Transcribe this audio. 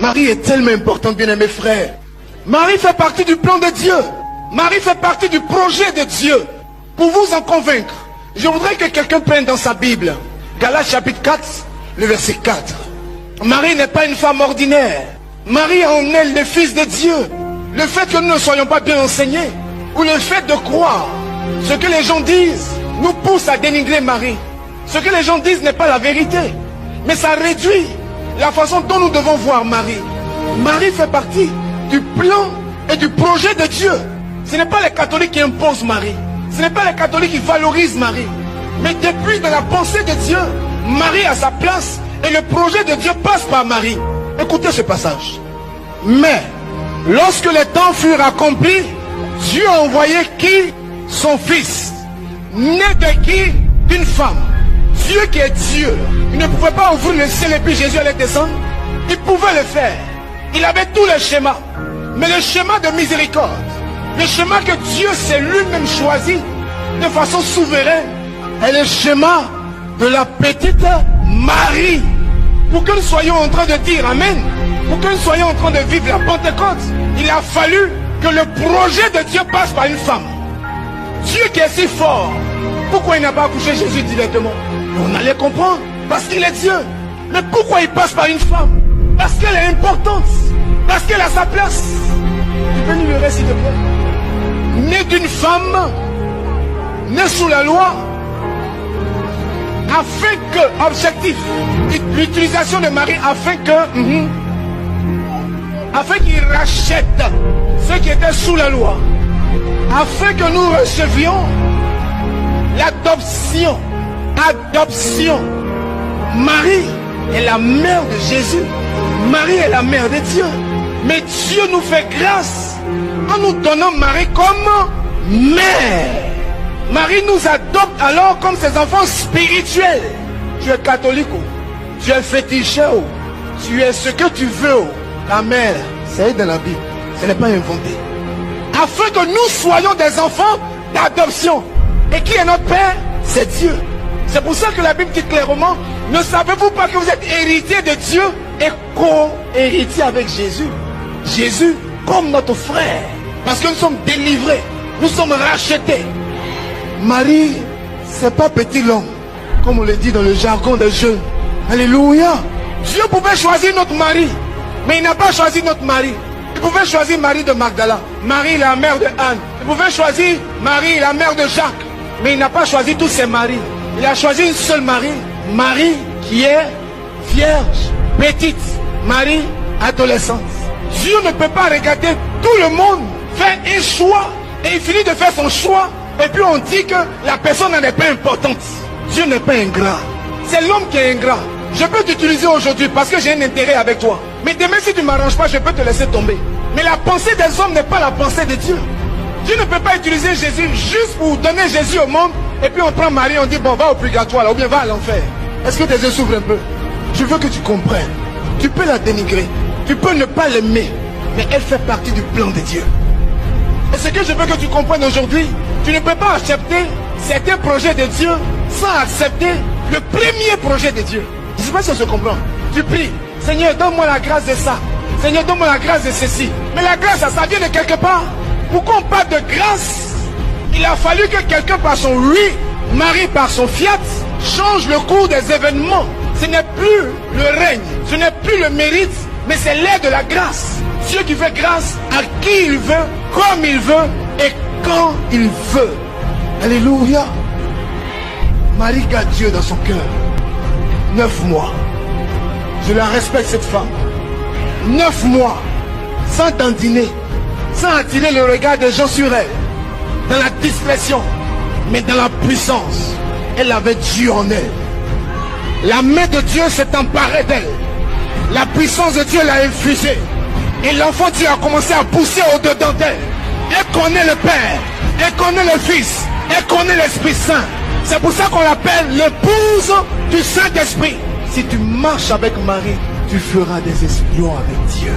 Marie est tellement importante, bien-aimés frères. Marie fait partie du plan de Dieu. Marie fait partie du projet de Dieu. Pour vous en convaincre, je voudrais que quelqu'un prenne dans sa Bible Galates chapitre 4, le verset 4. Marie n'est pas une femme ordinaire. Marie a en elle le Fils de Dieu. Le fait que nous ne soyons pas bien enseignés, ou le fait de croire ce que les gens disent, nous pousse à dénigrer Marie. Ce que les gens disent n'est pas la vérité, mais ça réduit la façon dont nous devons voir Marie. Marie fait partie du plan et du projet de Dieu. Ce n'est pas les catholiques qui imposent Marie. Ce n'est pas les catholiques qui valorisent Marie. Mais depuis dans la pensée de Dieu, Marie a sa place et le projet de Dieu passe par Marie. Écoutez ce passage. Mais lorsque les temps furent accomplis, Dieu a envoyé qui? Son Fils, né de qui? D'une femme. Dieu qui est Dieu, il ne pouvait pas ouvrir le ciel et puis Jésus allait descendre. Il pouvait le faire. Il avait tout le schéma. Mais le schéma de miséricorde, le schéma que Dieu s'est lui-même choisi de façon souveraine, est le schéma de la petite Marie. Pour que nous soyons en train de dire Amen, pour que nous soyons en train de vivre la Pentecôte, il a fallu que le projet de Dieu passe par une femme. Dieu qui est si fort, pourquoi il n'a pas accouché Jésus directement? On allait comprendre, parce qu'il est Dieu. Mais pourquoi il passe par une femme? Parce qu'elle est importante, parce qu'elle a sa place. Tu peux nous le réciter, s'il te plaît? Né d'une femme, né sous la loi, afin que, objectif, l'utilisation de Marie, afin qu'il rachète ceux qui étaient sous la loi, afin que nous recevions l'adoption. Adoption. Marie est la mère de Jésus. Marie est la mère de Dieu. Mais Dieu nous fait grâce en nous donnant Marie comme mère. Marie nous adopte alors comme ses enfants spirituels. Tu es catholique, tu es féticheur, tu es ce que tu veux. Ta mère, c'est dans la Bible, ce n'est pas inventé. Afin que nous soyons des enfants d'adoption. Et qui est notre Père? C'est Dieu. C'est pour ça que la Bible dit clairement, ne savez-vous pas que vous êtes héritier de Dieu et co-héritier avec Jésus? Jésus comme notre frère. Parce que nous sommes délivrés, nous sommes rachetés. Marie, c'est pas petit l'homme, comme on le dit dans le jargon des jeunes. Alléluia. Dieu pouvait choisir notre mari, mais il n'a pas choisi notre mari. Il pouvait choisir Marie de Magdala, Marie la mère de Anne. Il pouvait choisir Marie la mère de Jacques, mais il n'a pas choisi tous ses maris. Il a choisi une seule Marie, Marie qui est vierge, petite, Marie adolescente. Dieu ne peut pas regarder tout le monde faire un choix et il finit de faire son choix et puis on dit que la personne n'est pas importante. Dieu n'est pas ingrat, c'est l'homme qui est ingrat. Je peux t'utiliser aujourd'hui parce que j'ai un intérêt avec toi, mais demain si tu ne m'arranges pas, je peux te laisser tomber. Mais la pensée des hommes n'est pas la pensée de Dieu. Dieu ne peut pas utiliser Jésus juste pour donner Jésus au monde et puis on prend Marie, on dit bon va au purgatoire là, ou bien va à l'enfer. Est-ce que tes yeux s'ouvrent un peu? Je veux que tu comprennes. Tu peux la dénigrer, tu peux ne pas l'aimer, mais elle fait partie du plan de Dieu. Et ce que je veux que tu comprennes aujourd'hui, tu ne peux pas accepter certains projets de Dieu sans accepter le premier projet de Dieu. Je ne sais pas si on se comprend. Tu pries, Seigneur donne-moi la grâce de ça, Seigneur donne-moi la grâce de ceci. Mais la grâce ça vient de quelque part. Pourquoi on parle de grâce? Il a fallu que quelqu'un par son oui, Marie par son fiat, change le cours des événements. Ce n'est plus le règne, ce n'est plus le mérite, mais c'est l'aide de la grâce. Dieu qui fait grâce à qui il veut, comme il veut et quand il veut. Alléluia. Marie garde Dieu dans son cœur. 9 mois. Je la respecte cette femme. 9 mois. Sans dandiner, sans attirer le regard des gens sur elle. Dans la discrétion, mais dans la puissance. Elle avait Dieu en elle. La main de Dieu s'est emparée d'elle. La puissance de Dieu l'a infusée. Et l'enfant Dieu a commencé à pousser au-dedans d'elle. Elle connaît le Père, elle connaît le Fils, elle connaît l'Esprit Saint. C'est pour ça qu'on l'appelle l'épouse du Saint-Esprit. Si tu marches avec Marie, tu feras des exploits avec Dieu.